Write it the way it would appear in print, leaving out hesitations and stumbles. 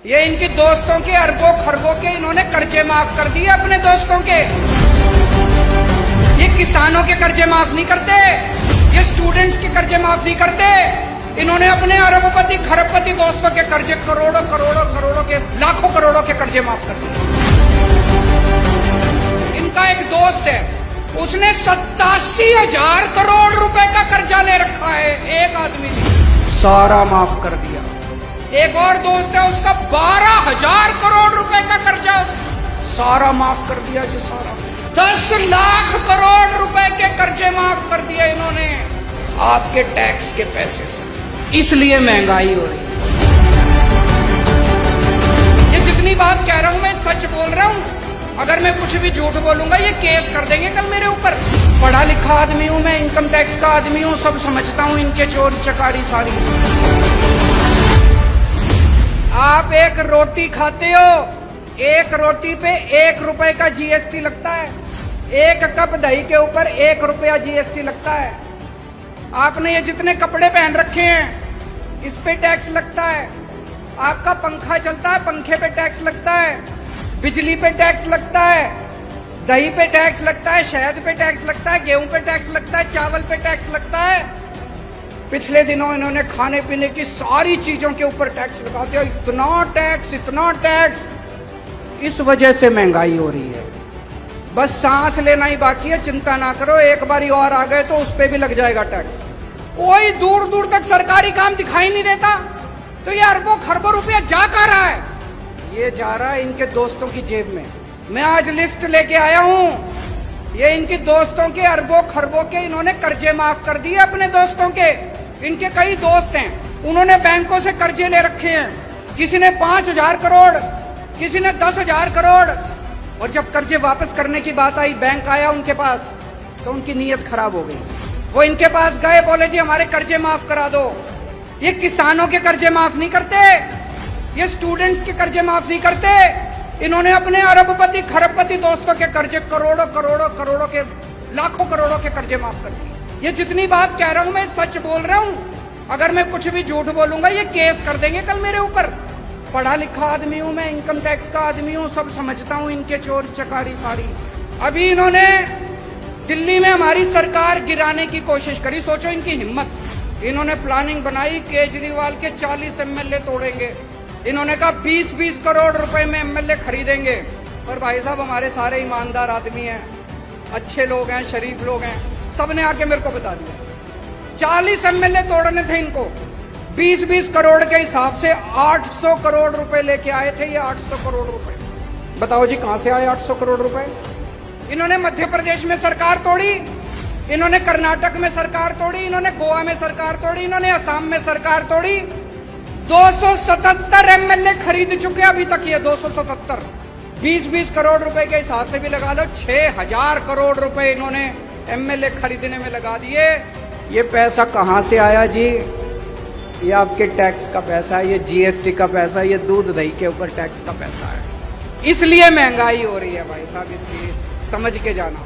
ये इनकी दोस्तों के अरबों खरबों के इन्होंने कर्जे माफ कर दिए अपने दोस्तों के। ये किसानों के कर्जे माफ नहीं करते, ये स्टूडेंट्स के कर्जे माफ नहीं करते। इन्होंने अपने अरबपति खरबपति दोस्तों के कर्जे करोड़ों करोड़ों करोड़ों के लाखों करोड़ों के कर्जे माफ कर दिए। इनका एक दोस्त है, उसने 87,000 करोड़ रुपए का कर्जा ले रखा है, एक आदमी ने सारा माफ कर दिया। एक और दोस्त है, उसका 12,000 करोड़ रुपए का कर्जा सारा माफ कर दिया जी, सारा 10 लाख करोड़ रुपए के कर्जे माफ कर दिए इन्होंने आपके टैक्स के पैसे से। इसलिए महंगाई हो रही है। ये जितनी बात कह रहा हूं मैं सच बोल रहा हूं। अगर मैं कुछ भी झूठ बोलूंगा ये केस कर देंगे कल मेरे ऊपर। पढ़ा लिखा आदमी हूं मैं, इनकम टैक्स का आदमी हूं, सब समझता हूं इनके चोरी चकारी सारी। आप एक रोटी खाते हो, एक रोटी पे 1 रुपए का जीएसटी लगता है। एक कप दही के ऊपर 1 रुपया जीएसटी लगता है। आपने ये जितने कपड़े पहन रखे हैं इस पे टैक्स लगता है। आपका पंखा चलता है, पंखे पे टैक्स लगता है, बिजली पे टैक्स लगता है, दही पे टैक्स लगता है, शहद पे टैक्स लगता है, गेहूं पे टैक्स लगता है, चावल पे टैक्स लगता है। पिछले दिनों इन्होंने खाने पीने की सारी चीजों के ऊपर टैक्स लगा दिया। इतना टैक्स, इतना टैक्स। इस वजह से महंगाई हो रही है। बस सांस लेना ही बाकी है, चिंता ना करो, एक बारी और आ गए तो उस पे भी लग जाएगा टैक्स। कोई दूर दूर तक सरकारी काम दिखाई नहीं देता, तो ये अरबों खरबों रुपया जा कहाँ रहा है? ये जा रहा है इनके दोस्तों की जेब में। मैं आज लिस्ट लेके आया हूं, ये इनके दोस्तों के अरबों खरबों के इन्होंने कर्जे माफ कर दिए अपने दोस्तों के। इनके कई दोस्त हैं, उन्होंने बैंकों से कर्जे ले रखे हैं। किसी ने 5,000 करोड़, किसी ने 10,000 करोड़। और जब कर्जे वापस करने की बात आई, बैंक आया उनके पास, तो उनकी नीयत खराब हो गई। वो इनके पास गए, बोले जी हमारे कर्जे माफ करा दो। ये किसानों के कर्जे माफ नहीं करते, ये स्टूडेंट्स के कर्जे माफ नहीं करते। इन्होंने अपने अरबपति खरबपति दोस्तों के कर्जे करोड़ों करोड़ों करोड़ों के लाखों करोड़ों के कर्जे माफ कर दिए। ये जितनी बात कह रहा हूं मैं सच बोल रहा हूं। अगर मैं कुछ भी झूठ बोलूंगा ये केस कर देंगे कल मेरे ऊपर। पढ़ा लिखा आदमी हूं मैं, इनकम टैक्स का आदमी हूं, सब समझता हूं इनके चोरी चकारी सारी। अभी इन्होंने दिल्ली में हमारी सरकार गिराने की कोशिश करी, सोचो इनकी हिम्मत। इन्होंने प्लानिंग बनाई, केजरीवाल के 40 एमएलए तोड़ेंगे। इन्होंने कहा 20-20 करोड़ रुपए में एमएलए खरीदेंगे। और भाई साहब हमारे सारे ईमानदार आदमी हैं, अच्छे लोग हैं, शरीफ लोग हैं, सबने आके मेरे को बता दिया 40 एमएलए तोड़ने थे इनको। 20-20 करोड़ के हिसाब से 800 करोड़ रुपए लेके आए थे ये। 800 करोड़ रुपए बताओ जी कहां से आए 800 करोड़ रुपए? इन्होंने मध्य प्रदेश में सरकार तोड़ी, इन्होंने कर्नाटक में सरकार तोड़ी, इन्होंने गोवा में सरकार तोड़ी, इन्होंने असम में सरकार तोड़ी। 277 एमएलए खरीद चुके अभी तक ये। 277 20-20 करोड़ रुपए के हिसाब से भी लगा लो, 6,000 करोड़ रुपए इन्होंने एमएलए खरीदने में लगा दिए। ये पैसा कहां से आया जी? ये आपके टैक्स का पैसा है, ये जीएसटी का पैसा है, ये दूध दही के ऊपर टैक्स का पैसा है। इसलिए महंगाई हो रही है भाई साहब, इसलिए समझ के जाना।